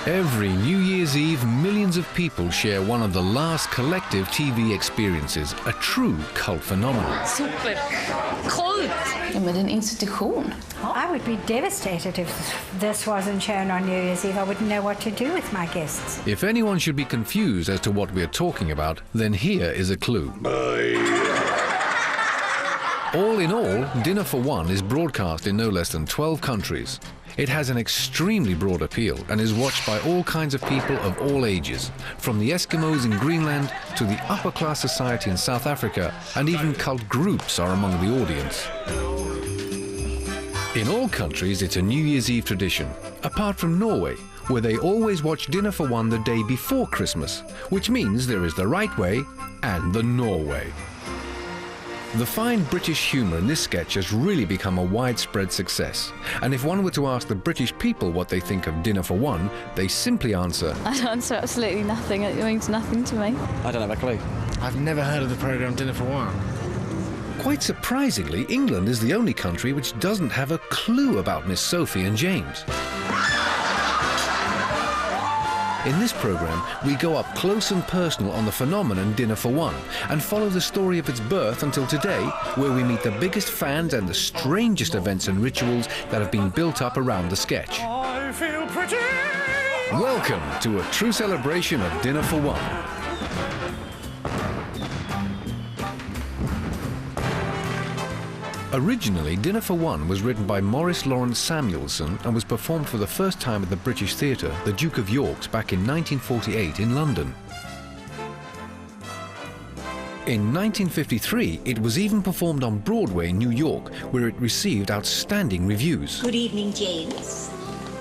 Every New Year's Eve, millions of people share one of the last collective TV experiences, a true cult phenomenon. Super. Kult! Ja, men en institution. I would be devastated if this wasn't shown on New Year's Eve. I wouldn't know what to do with my guests. If anyone should be confused as to what we're talking about, then here is a clue. All in all, Dinner for One is broadcast in no less than 12 countries. It has an extremely broad appeal and is watched by all kinds of people of all ages, from the Eskimos in Greenland to the upper-class society in South Africa, and even cult groups are among the audience. In all countries, it's a New Year's Eve tradition, apart from Norway, where they always watch Dinner for One the day before Christmas, which means there is the right way and the Norway. The fine British humour in this sketch has really become a widespread success. And if one were to ask the British people what they think of Dinner for One, they simply answer, I answer absolutely nothing. It means nothing to me. I don't have a clue. I've never heard of the programme Dinner for One. Quite surprisingly, England is the only country which doesn't have a clue about Miss Sophie and James. In this programme, we go up close and personal on the phenomenon Dinner for One and follow the story of its birth until today, where we meet the biggest fans and the strangest events and rituals that have been built up around the sketch. I feel pretty! Welcome to a true celebration of Dinner for One. Originally, Dinner for One was written by Maurice Lawrence Samuelson and was performed for the first time at the British Theatre, the Duke of York's, back in 1948 in London. In 1953, it was even performed on Broadway in New York, where it received outstanding reviews. Good evening, James.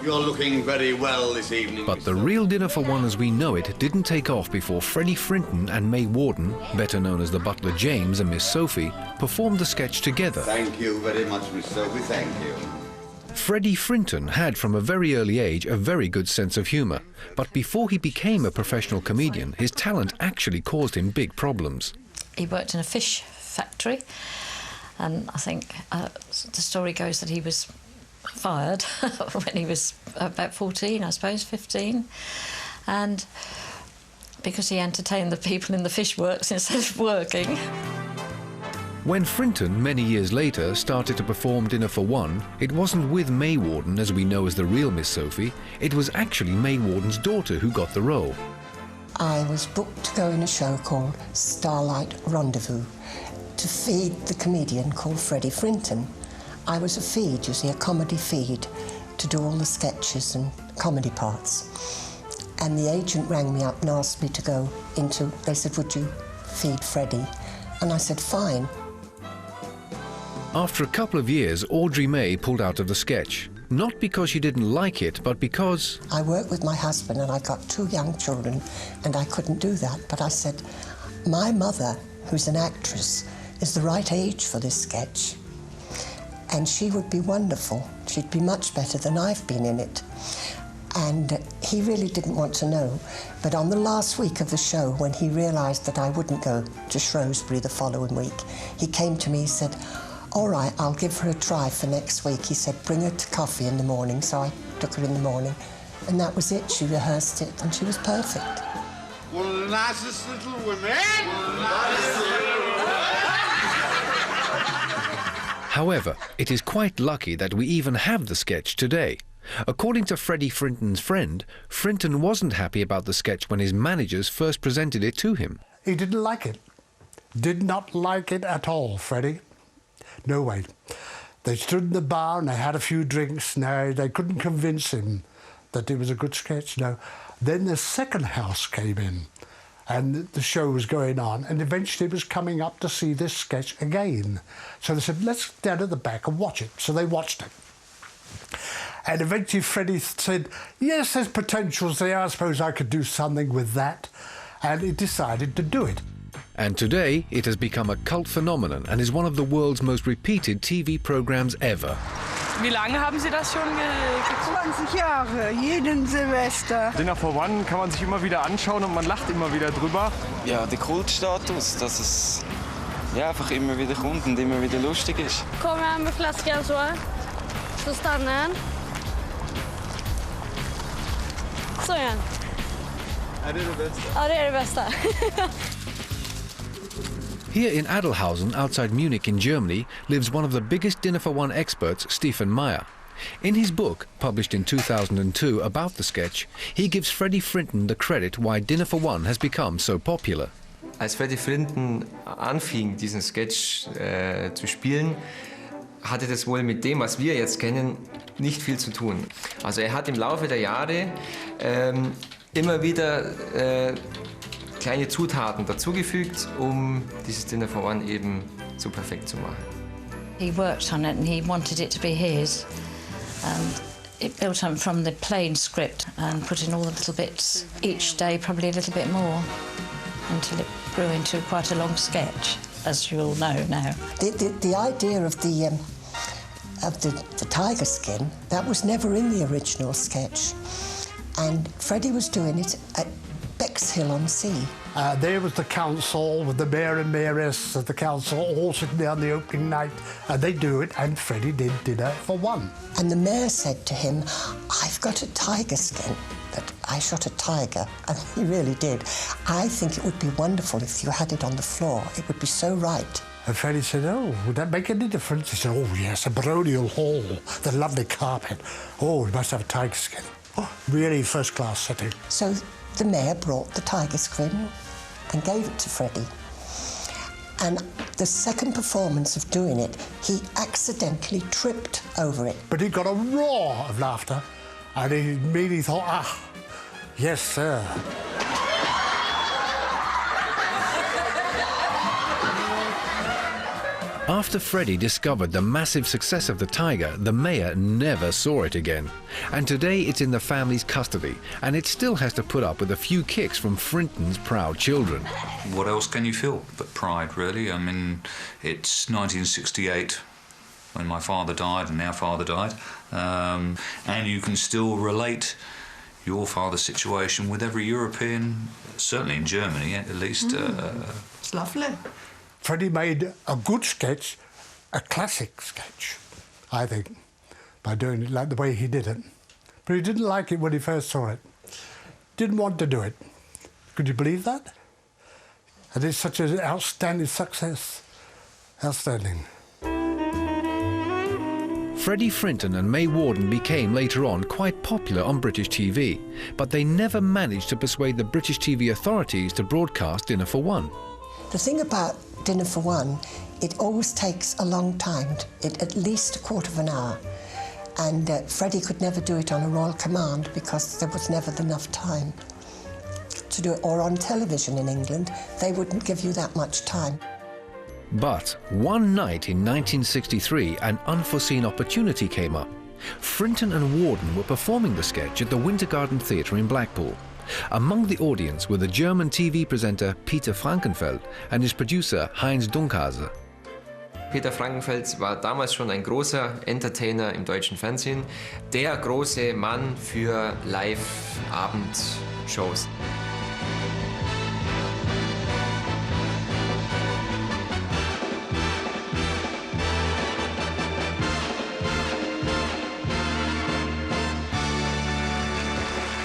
You're looking very well this evening. But the real Dinner for One as we know it didn't take off before Freddie Frinton and May Warden, better known as the butler James and Miss Sophie, performed the sketch together. Thank you very much, Miss Sophie, thank you. Freddie Frinton had from a very early age a very good sense of humour, but before he became a professional comedian, his talent actually caused him big problems. He worked in a fish factory, and I think the story goes that he was fired when he was about 14, I suppose, 15, and because he entertained the people in the fish works instead of working. When Frinton, many years later, started to perform Dinner for One, it wasn't with May Warden, as we know as the real Miss Sophie, it was actually May Warden's daughter who got the role. I was booked to go in a show called Starlight Rendezvous to feed the comedian called Freddie Frinton. I was a feed, you see, a comedy feed, to do all the sketches and comedy parts. And the agent rang me up and asked me to go into, they said, would you feed Freddie? And I said, fine. After a couple of years, Audrey May pulled out of the sketch. Not because she didn't like it, but because... I work with my husband and I got 2 young children and I couldn't do that. But I said, my mother, who's an actress, is the right age for this sketch. And she would be wonderful. She'd be much better than I've been in it. And he really didn't want to know. But on the last week of the show, when he realised that I wouldn't go to Shrewsbury the following week, he came to me and said, all right, I'll give her a try for next week. He said, bring her to coffee in the morning. So I took her in the morning. And that was it. She rehearsed it and she was perfect. One of the nicest little women. However, it is quite lucky that we even have the sketch today. According to Freddie Frinton's friend, Frinton wasn't happy about the sketch when his managers first presented it to him. He didn't like it. Did not like it at all, Freddie. No way. They stood in the bar and they had a few drinks. No, they couldn't convince him that it was a good sketch. No. Then the second house came in and the show was going on, and eventually it was coming up to see this sketch again. So they said, let's get down at the back and watch it. So they watched it. And eventually Freddie said, yes, there's potentials there. I suppose I could do something with that. And he decided to do it. And today, it has become a cult phenomenon and is one of the world's most repeated TV programs ever. Wie lange haben Sie das schon geguckt? 20 Jahre, jeden Silvester. Dinner for One kann man sich immer wieder anschauen und man lacht immer wieder drüber. Ja, der Kultstatus, dass es ja, einfach immer wieder kommt und immer wieder lustig ist. Kommer han med flaskan så stannar han. Så så gärna. Ja, det är det bästa. Ja, det är det bästa. Here in Adelhausen, outside Munich in Germany, lives one of the biggest Dinner for One experts, Stephen Meyer. In his book, published in 2002 about the sketch, he gives Freddie Frinton the credit why Dinner for One has become so popular. Als Freddie Frinton anfing, diesen Sketch zu spielen, hatte das wohl mit dem, was wir jetzt kennen, nicht viel zu tun. Also er hat im Laufe der Jahre immer wieder kleine Zutaten dazugefügt, dieses Dinner for One eben so perfekt zu machen. He worked on it and he wanted it to be his. And it built on from the plain script and put in all the little bits each day, probably a little bit more, until it grew into quite a long sketch, as you all know now. The idea of the tiger skin, that was never in the original sketch. And Freddie was doing it at Bexhill-on-Sea. There was the council with the mayor and mayoress of the council all sitting there on the opening night, and they do it, and Freddie did Dinner for One. And the mayor said to him, I've got a tiger skin, but I shot a tiger, and he really did. I think it would be wonderful if you had it on the floor. It would be so right. And Freddie said, oh, would that make any difference? He said, oh, yes, a baronial hall, the lovely carpet. Oh, we must have a tiger skin. Oh, really first-class setting. So the mayor brought the tiger skin and gave it to Freddie. And the second performance of doing it, he accidentally tripped over it. But he got a roar of laughter, and he immediately thought, ah, yes, sir. After Freddie discovered the massive success of the tiger, the mayor never saw it again. And today it's in the family's custody, and it still has to put up with a few kicks from Frinton's proud children. What else can you feel but pride, really? I mean, it's 1968 when my father died and our father died, and you can still relate your father's situation with every European, certainly in Germany at least. It's lovely. Freddie made a good sketch, a classic sketch, I think, by doing it like the way he did it. But he didn't like it when he first saw it. Didn't want to do it. Could you believe that? And it's such an outstanding success. Outstanding. Freddie Frinton and May Warden became later on quite popular on British TV, but they never managed to persuade the British TV authorities to broadcast Dinner for One. The thing about Dinner for One, it always takes a long time, at least a quarter of an hour. And Freddie could never do it on a royal command because there was never enough time to do it. Or on television in England, they wouldn't give you that much time. But one night in 1963, an unforeseen opportunity came up. Frinton and Warden were performing the sketch at the Winter Garden Theatre in Blackpool. Among the audience were the German TV presenter Peter Frankenfeld and his producer Heinz Dunkhase. Peter Frankenfeld war damals schon ein großer Entertainer im deutschen Fernsehen, der große Mann für Live-Abendshows.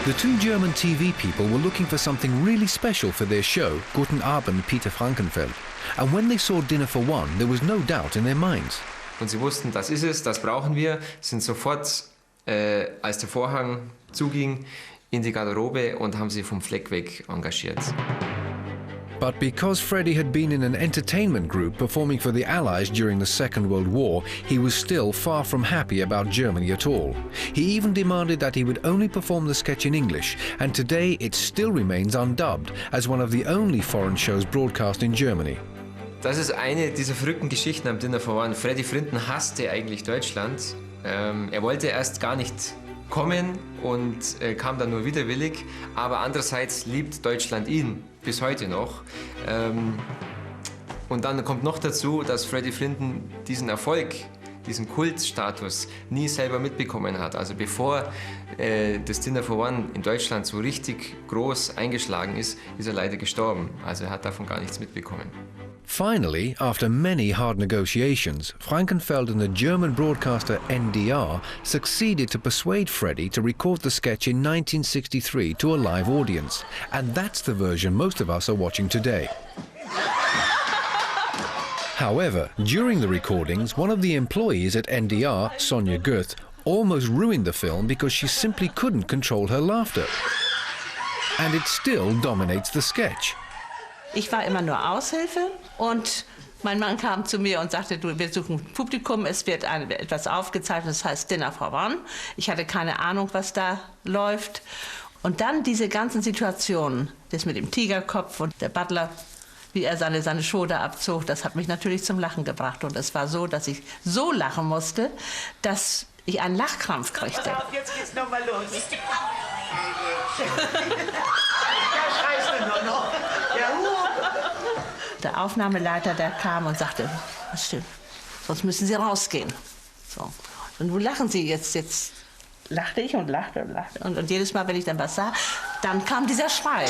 The two German TV people were looking for something really special for their show, Guten Abend, Peter Frankenfeld. And when they saw Dinner for One, there was no doubt in their minds. Und sie wussten, das ist es, das brauchen wir, sind sofort, als der Vorhang zuging, in die Garderobe und haben sie vom Fleck weg engagiert. But because Freddie had been in an entertainment group performing for the Allies during the Second World War, he was still far from happy about Germany at all. He even demanded that he would only perform the sketch in English, and today it still remains undubbed as one of the only foreign shows broadcast in Germany. Das ist eine dieser verrückten Geschichten am Dinner for One. Freddie Frinton hasste eigentlich Deutschland. Er wollte erst gar nicht kommen und kam dann nur widerwillig, aber andererseits liebt Deutschland ihn bis heute noch. Und dann kommt noch dazu, dass Freddie Frinton diesen Erfolg, diesen Kultstatus nie selber mitbekommen hat. Also bevor das Dinner for One in Deutschland so richtig groß eingeschlagen ist, ist er leider gestorben. Also er hat davon gar nichts mitbekommen. Finally, after many hard negotiations, Frankenfeld and the German broadcaster NDR succeeded to persuade Freddie to record the sketch in 1963 to a live audience. And that's the version most of us are watching today. However, during the recordings, one of the employees at NDR, Sonja Goeth, almost ruined the film because she simply couldn't control her laughter. And it still dominates the sketch. Ich war immer nur Aushilfe und mein Mann kam zu mir und sagte, du, wir suchen Publikum, es wird etwas aufgezeichnet, das heißt Dinner for One. Ich hatte keine Ahnung, was da läuft. Und dann diese ganzen Situationen, das mit dem Tigerkopf und der Butler, wie er seine Show da abzog, das hat mich natürlich zum Lachen gebracht. Und es war so, dass ich so lachen musste, dass ich einen Lachkrampf kriegte. Pass auf, jetzt geht's nochmal los. Da schreist du nur noch. Der Aufnahmeleiter, der kam und sagte, was stimmt, sonst müssen Sie rausgehen. So. Und wo lachen Sie jetzt? Jetzt lachte ich und lachte und lachte. Und jedes Mal, wenn ich dann was sah, dann kam dieser Schrei.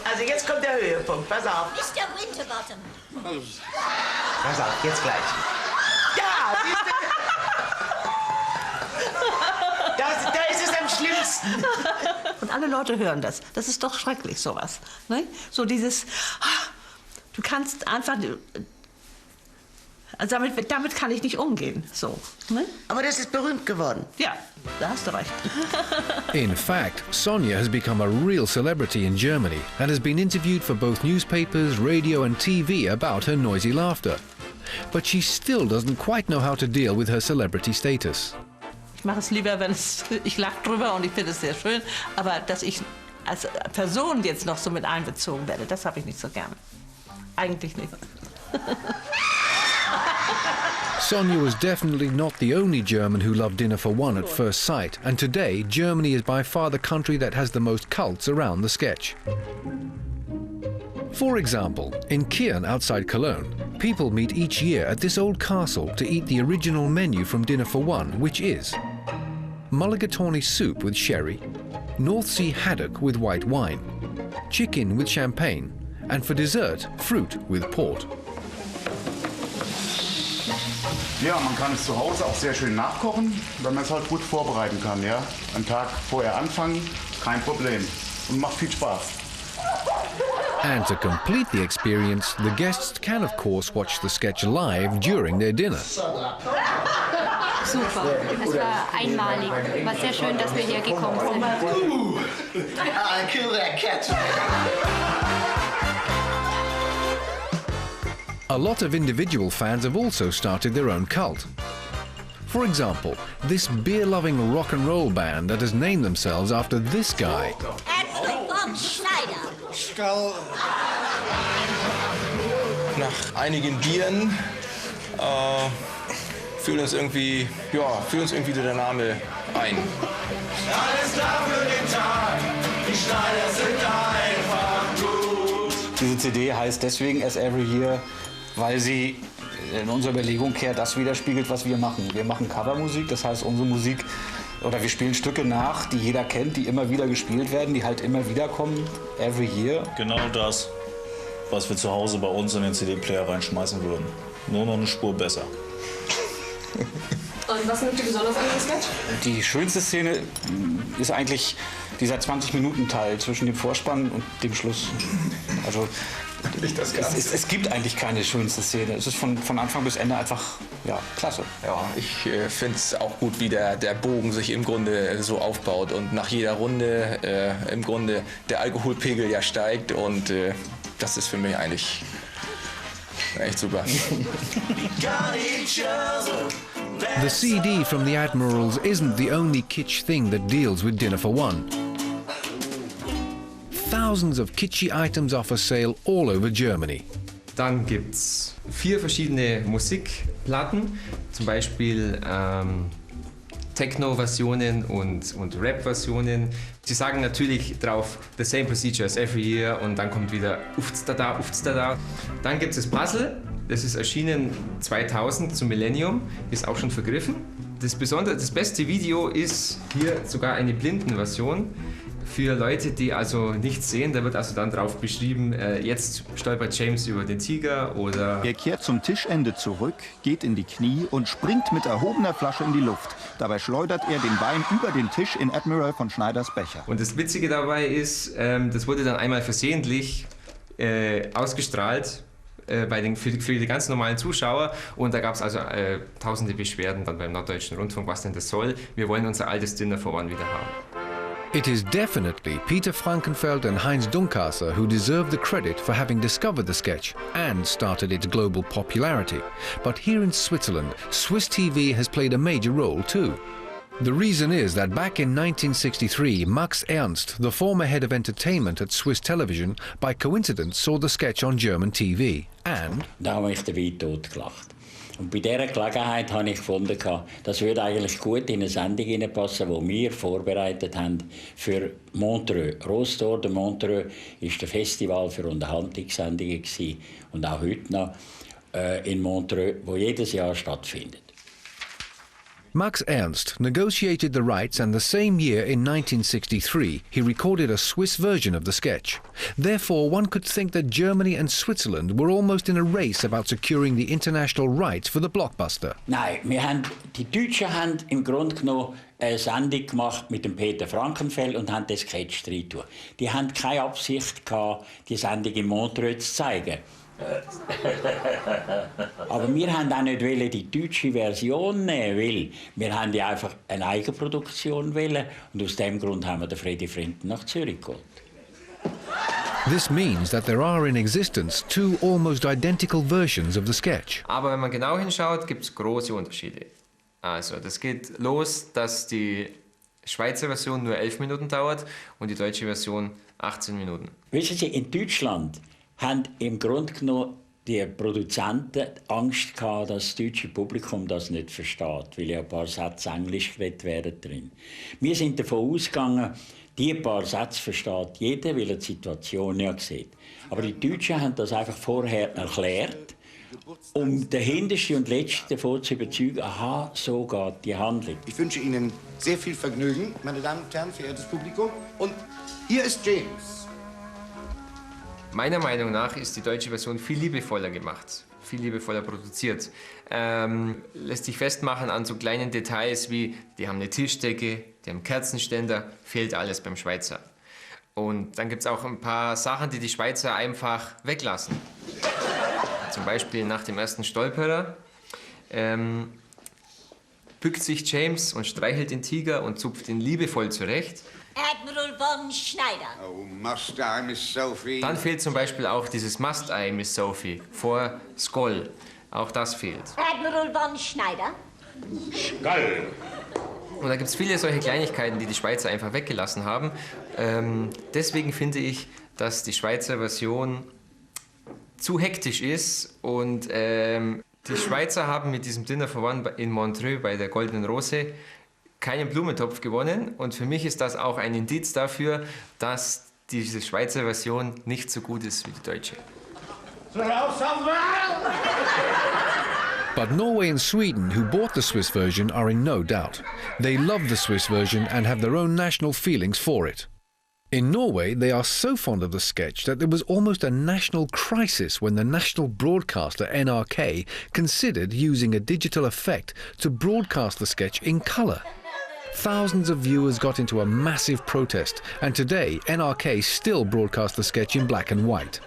Also jetzt kommt der Höhepunkt, pass auf. Mr. Winterbottom. Pass auf, jetzt gleich. Ja, siehst du? Da ist es am schlimmsten. Und alle Leute hören das. Das ist doch schrecklich, sowas. Ne? So dieses, du kannst einfach, also damit kann ich nicht umgehen. So, ne? Aber das ist berühmt geworden. Ja, da hast du recht. In fact, Sonja has become a real celebrity in Germany and has been interviewed for both newspapers, radio and TV about her noisy laughter. But she still doesn't quite know how to deal with her celebrity status. Ich mache es lieber, ich lache drüber und ich finde es sehr schön, aber dass ich als Person jetzt noch so mit einbezogen werde, das habe ich nicht so gerne. Eigentlich nicht. Sonja was definitely not the only German who loved Dinner for One at first sight, and today Germany is by far the country that has the most cults around the sketch. For example, in Kiel outside Cologne, people meet each year at this old castle to eat the original menu from Dinner for One, which is mulligatawny soup with sherry, North Sea haddock with white wine, chicken with champagne, and for dessert, fruit with port. Ja, man kann es zu Hause auch sehr schön nachkochen, wenn man es halt gut vorbereiten kann. Ja? Einen Tag vorher anfangen, kein Problem. Und macht viel Spaß. And to complete the experience, the guests can of course watch the sketch live during their dinner. Super, es war einmalig. War sehr schön, dass wir hier gekommen sind. I'll kill that cat. A lot of individual fans have also started their own cult. For example, this beer-loving rock and roll band that has named themselves after this guy. Schneider. Nach einigen Bieren fühlt uns irgendwie der Name ein. Alles klar für den Tag, die Schneider sind einfach gut. Diese CD heißt deswegen As Every Year, weil sie in unserer Überlegung das widerspiegelt, was wir machen. Wir machen Covermusik, das heißt unsere Musik, oder wir spielen Stücke nach, die jeder kennt, die immer wieder gespielt werden, die halt immer wieder kommen, every year. Genau das, was wir zu Hause bei uns in den CD-Player reinschmeißen würden. Nur noch eine Spur besser. Und was nimmt ihr besonders an dem Sketch? Die schönste Szene ist eigentlich dieser 20-Minuten-Teil zwischen dem Vorspann und dem Schluss. Also es gibt eigentlich keine schönste Szene. Es ist von Anfang bis Ende einfach klasse. Ja, ich finde es auch gut, wie der Bogen sich im Grunde so aufbaut und nach jeder Runde im Grunde der Alkoholpegel ja steigt und das ist für mich eigentlich echt super. The CD from the Admirals isn't the only kitsch thing that deals with Dinner for One. Thousands of kitschy items are for sale all over Germany. Dann gibt es 4 verschiedene Musikplatten, zum Beispiel Techno-Versionen und Rap-Versionen. Sie sagen natürlich drauf, the same procedure as every year und dann kommt wieder Uftstada, Uftstada. Dann gibt es das Puzzle, Das ist erschienen 2000 zum Millennium, ist auch schon vergriffen. Das beste Video ist hier sogar eine Blindenversion für Leute, die also nichts sehen. Da wird also dann drauf beschrieben, jetzt stolpert James über den Tiger oder... Er kehrt zum Tischende zurück, geht in die Knie und springt mit erhobener Flasche in die Luft. Dabei schleudert er den Wein über den Tisch in Admiral von Schneiders Becher. Und das Witzige dabei ist, das wurde dann einmal versehentlich ausgestrahlt für die ganz normalen Zuschauer. Und da gab es also tausende Beschwerden dann beim Norddeutschen Rundfunk, was denn das soll. Wir wollen unser altes Dinner for One wieder haben. It is definitely Peter Frankenfeld and Heinz Dunkhasser who deserve the credit for having discovered the sketch and started its global popularity. But here in Switzerland, Swiss TV has played a major role too. The reason is that back in 1963, Max Ernst, the former head of entertainment at Swiss Television, by coincidence saw the sketch on German TV and... Da habe ich den Wein totgelacht. Und bei dieser Gelegenheit habe ich gefunden, das würde eigentlich gut in eine Sendung hineinpassen, die wir vorbereitet haben für Montreux. Rostor de Montreux war der Festival für Unterhaltungssendungen und auch heute noch in Montreux, wo jedes Jahr stattfindet. Max Ernst negotiated the rights, and the same year in 1963 he recorded a Swiss version of the sketch. Therefore, one could think that Germany and Switzerland were almost in a race about securing the international rights for the blockbuster. Nein, die Deutschen haben im Grunde genommen eine Sendung gemacht mit dem Peter Frankenfeld und haben den Sketch drin getan. Die haben keine Absicht gehabt, die Sendung in Montreux zu zeigen. Aber wir haben auch nicht die deutsche Version nehmen, weil wir haben ja einfach eine Eigenproduktion wollen und aus dem Grund haben wir den Freddy Frinton nach Zürich geholt. This means that there are in existence two almost identical versions of the sketch. Aber wenn man genau hinschaut, gibt es große Unterschiede. Also, das geht los, dass die Schweizer Version nur 11 Minuten dauert und die deutsche Version 18 Minuten. Wissen Sie, in Deutschland haben im Grunde genommen die Produzenten Angst gehabt, dass das deutsche Publikum das nicht versteht, weil ja ein paar Sätze Englisch geredet werden drin. Wir sind davon ausgegangen, die paar Sätze versteht jeder, weil er die Situation ja sieht. Aber die Deutschen haben das einfach vorher erklärt, um den Hintersten und Letzten davon zu überzeugen, aha, so geht die Handlung. Ich wünsche Ihnen sehr viel Vergnügen, meine Damen und Herren, verehrtes Publikum. Und hier ist James. Meiner Meinung nach ist die deutsche Version viel liebevoller gemacht, viel liebevoller produziert. Lässt sich festmachen an so kleinen Details wie, die haben eine Tischdecke, die haben Kerzenständer, fehlt alles beim Schweizer. Und dann gibt es auch ein paar Sachen, die die Schweizer einfach weglassen. Zum Beispiel nach dem ersten Stolperer bückt sich James und streichelt den Tiger und zupft ihn liebevoll zurecht. Admiral von Schneider. Oh, must I, Miss Sophie? Dann fehlt zum Beispiel auch dieses Must I, Miss Sophie, vor Skoll. Auch das fehlt. Admiral von Schneider. Skoll. Und da gibt es viele solche Kleinigkeiten, die die Schweizer einfach weggelassen haben. Deswegen finde ich, dass die Schweizer Version zu hektisch ist. Und die Schweizer haben mit diesem Dinner for One in Montreux bei der Goldenen Rose keinen Blumentopf gewonnen. Und für mich ist das auch ein Indiz dafür, dass diese Schweizer Version nicht so gut ist wie die deutsche. But Norway and Sweden, who bought the Swiss version, are in no doubt. They love the Swiss version and have their own national feelings for it. In Norway, they are so fond of the sketch that there was almost a national crisis when the national broadcaster NRK considered using a digital effect to broadcast the sketch in colour. Thousands of viewers got into a massive protest, and today NRK still broadcast the sketch in black and white.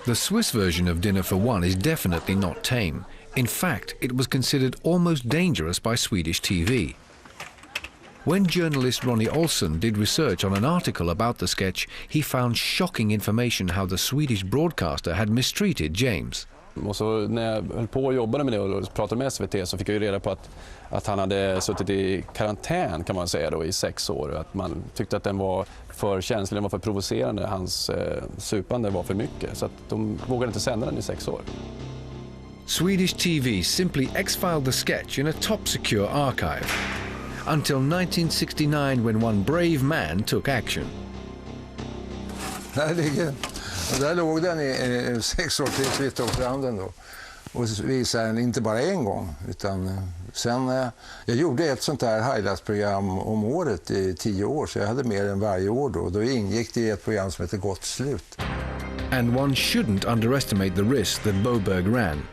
The Swiss version of Dinner for One is definitely not tame. In fact, it was considered almost dangerous by Swedish TV. When journalist Ronnie Olsson did research on an article about the sketch, he found shocking information how the Swedish broadcaster had mistreated James. Och så när jag höll på och jobbade med det och pratade med SVT så fick jag ju reda på att han hade suttit i karantän kan man säga då i 6 år. Att man tyckte att den var för känslig, den var för provocerande, hans supande var för mycket. Så att de vågade inte sända den i 6 år. Swedish TV simply exiled the sketch in a top-secure archive. Until 1969 when one brave man took action. Här ligger Och där låg den i 6 år till Kvittostranden då. Och visade den inte bara en gång, utan sen jag gjorde ett sånt här highlights-program om året i 10 år, så jag hade mer än varje år då. Då ingick det i ett program som heter Gott slut. And one shouldn't underestimate the risk that Boberg ran.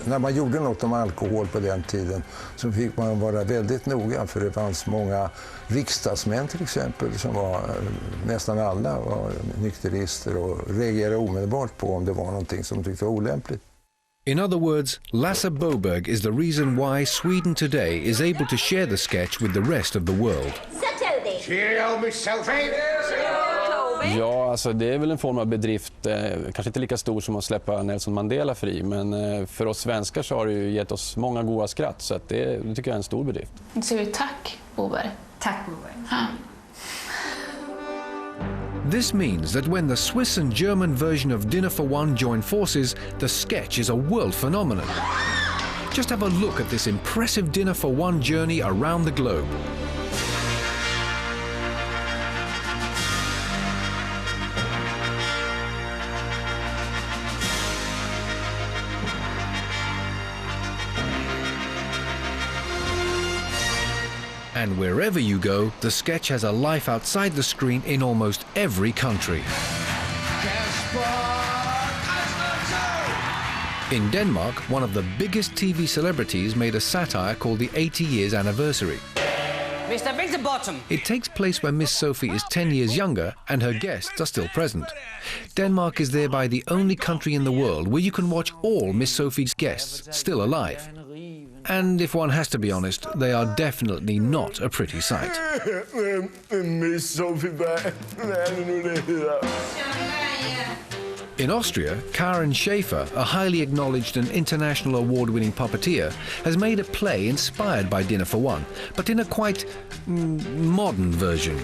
När man gjorde något om alkohol på den tiden så fick man vara väldigt noga, för det fanns många riksdagsmän till exempel som var, nästan alla var nykterister och reagerade omedelbart på om det var någonting som tyckte var olämpligt. In other words, Lasse Boberg is the reason why Sweden today is able to share the sketch with the rest of the world. Cheerio, Miss Sophie! Ja, alltså det är väl en form av bedrift, kanske inte lika stor som att släppa Nelson Mandela fri, men för oss svenskar så har det ju gett oss många goda skratt, så att det tycker jag är en stor bedrift. Då säger vi tack, Boberg. Tack, Boberg. Ja. This means that when the Swiss and German version of Dinner for One join forces, the sketch is a world phenomenon. Just have a look at this impressive Dinner for One journey around the globe. And wherever you go, the sketch has a life outside the screen in almost every country. In Denmark, one of the biggest TV celebrities made a satire called the 80 Years Anniversary. Mr. Big the Bottom. It takes place when Miss Sophie is 10 years younger and her guests are still present. Denmark is thereby the only country in the world where you can watch all Miss Sophie's guests still alive. And if one has to be honest, they are definitely not a pretty sight. Miss Sophie. In Austria, Karen Schäfer, a highly acknowledged and international award-winning puppeteer, has made a play inspired by Dinner for One, but in a quite modern version.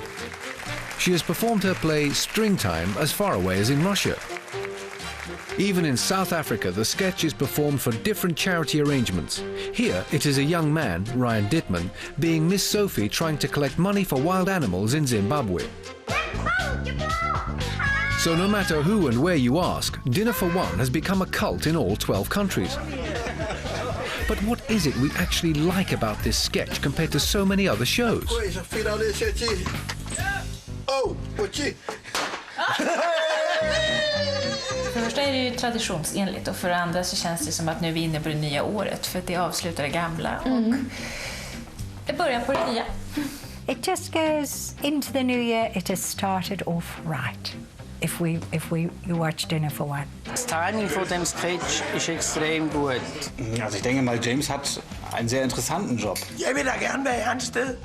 She has performed her play Stringtime as far away as in Russia. Even in South Africa, the sketch is performed for different charity arrangements. Here, it is a young man, Ryan Dittman, being Miss Sophie trying to collect money for wild animals in Zimbabwe. So no matter who and where you ask, Dinner for One has become a cult in all 12 countries. But what is it we actually like about this sketch compared to so many other shows? För det första är det ju traditionsenligt och för det andra så känns det som att nu är vi inne på det nya året för att det avslutar det gamla och det börjar på det nya. It just goes into the new year. It has started off right. If you watch Dinner for One. Das Timing von dem Sketch ist extrem gut. Also ich denke mal, James hat einen sehr interessanten Job. Jeg vil da gerne være i hans sted.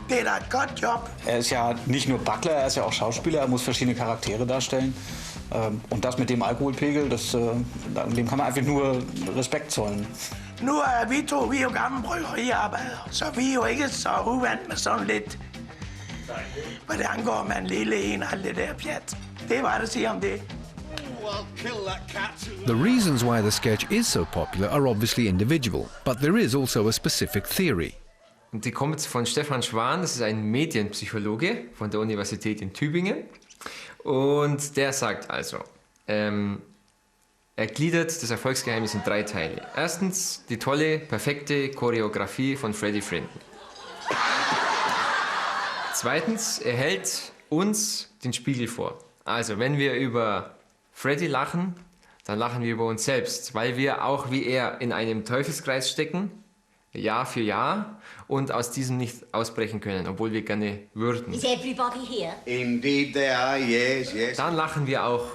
Det er da et godt job. Er ist ja nicht nur Butler, er ist ja auch Schauspieler, er muss verschiedene Charaktere darstellen. Und das mit dem Alkoholpegel, dem kann man einfach nur Respekt zollen. Nu er vi to, vi er jo gamle bryggeriarbejdere, så vi er jo ikke så uvant med sådan lidt, hvad det angår med en lille en og alt det der pjat. Det var det at sige om det. The reasons why the sketch is so popular are obviously individual, but there is also a specific theory. Die kommt von Stefan Schwan, das ist ein Medienpsychologe von der Universität in Tübingen. Und der sagt also, er gliedert das Erfolgsgeheimnis in 3 Teile. Erstens die tolle, perfekte Choreografie von Freddie Frinton. Zweitens, er hält uns den Spiegel vor. Also wenn wir über Freddie lachen, dann lachen wir über uns selbst, weil wir auch wie er in einem Teufelskreis stecken, Jahr für Jahr, und aus diesem nicht ausbrechen können, obwohl wir gerne würden. Is everybody here? Indeed they are, yes, yes. Dann lachen wir auch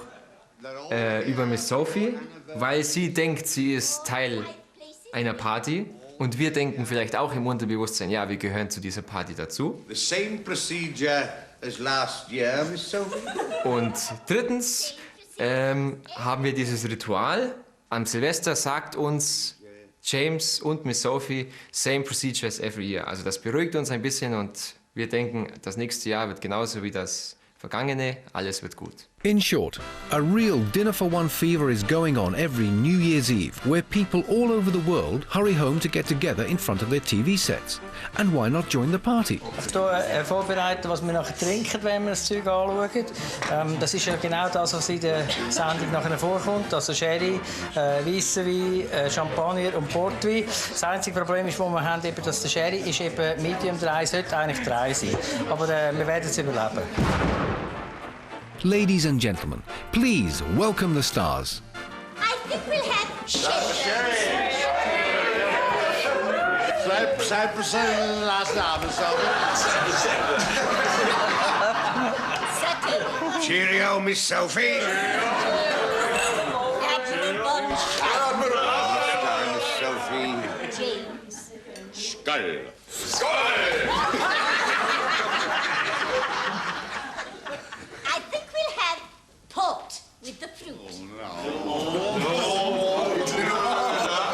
über Miss Sophie, weil sie denkt, sie ist Teil einer Party. Und wir denken vielleicht auch im Unterbewusstsein, ja, wir gehören zu dieser Party dazu. The same procedure as last year, Miss Sophie. Und drittens haben wir dieses Ritual. Am Silvester sagt uns James und Miss Sophie, same procedure as every year. Also das beruhigt uns ein bisschen und wir denken, das nächste Jahr wird genauso wie das vergangene, alles wird gut. In short, a real dinner for one fever is going on every New Year's Eve, where people all over the world hurry home to get together in front of their TV sets. And why not join the party? Hier vorbereiten, was wir nachher trinken, wenn wir das Zeug anschauen. Das ist ja genau das, was in der Sendung nachher vorkommt. Also Sherry, weißer Wein, Champagner und Portwein. Das einzige Problem ist, das wir haben, eben, dass der Sherry ist eben Medium 3, sollte eigentlich 3 sein. Aber wir werden es überleben. Ladies and gentlemen, please welcome the stars. I think we'll have sherry. 2% in the last hour, so. Cheerio, Miss Sophie. Miss Sophie. James. Skull. Port with the fruit.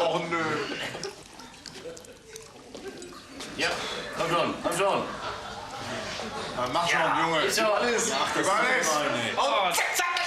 Oh, no. Ja, komm schon. Mach schon, Junge. Ist ja alles. Ach, das ist nicht. Und zack.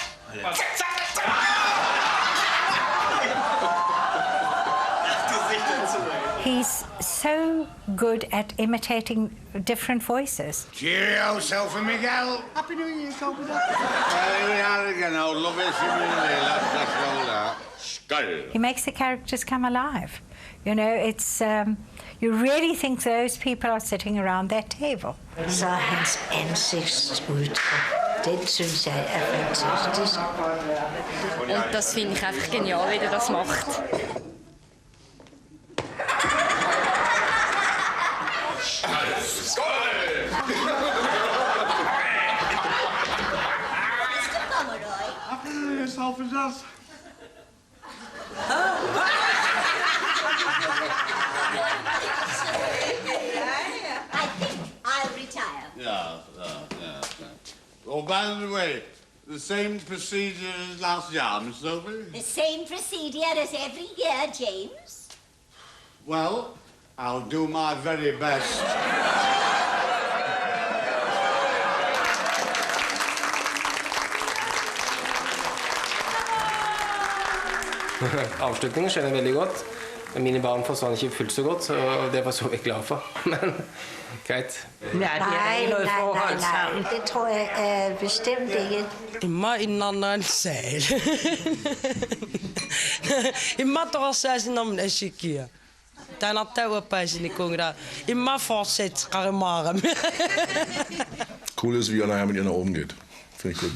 He's so good at imitating different voices. Cheerio, Sophie Miguel. Happy New Year, Sophie. Here we are again. I love it. Let's go there. Skull. He makes the characters come alive. You know, it's you really think those people are sitting around their table. Så hans ansigtsudtryk, den synes jeg fantastisk. Und das finde ich einfach genial, wie er das macht. Yourself as us. I think I'll retire. Yeah. Oh, by the way, the same procedure as last year, Miss Sophie? The same procedure as every year, James. Well, I'll do my very best. Avslutningen skjønner jeg veldig godt. Mine barn forstår ikke fullt så godt, og det var så jeg glad for. Men greit. Nej, det tror jeg bestemt ikke. Imma innan en sel. Imma torsaisin om esikia. Tänä tauapaisin kongra. Imma fortsätt karmarem. Cool ist, wie Anna mit ihr nach oben geht. Finde ich gut.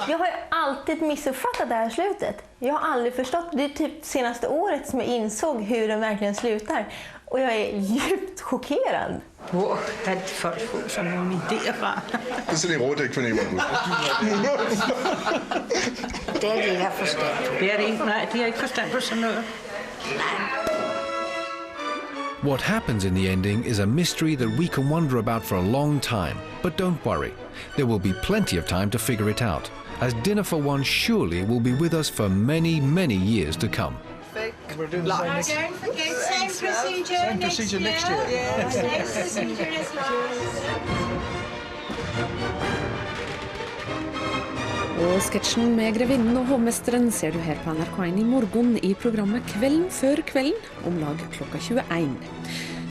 Jag har alltid missuppfattat det här slutet. Jag har aldrig förstått. Det är typ senaste året som jag insåg hur den verkligen slutar. Och jag är djupt chockerad. Hvor er det folk får sådan nogle idéer fra? Det er sådan en rådæk, finder jeg mig godt. Det er det, jeg har forstand på. Det er det ikke. Nej, de har ikke forstand på sådan noget. What happens in the ending is a mystery that we can wonder about for a long time. But don't worry, there will be plenty of time to figure it out, as Dinner for One surely will be with us for many, many years to come. We're doing the same next year. Don't forget, same procedure, Same procedure next year. Yeah, same procedure as last. Og sketsjen med Grevinnen og Hovmesteren ser du her på NRK1 i morgen i programmet Kvelden før kvelden, om lag klokka 21.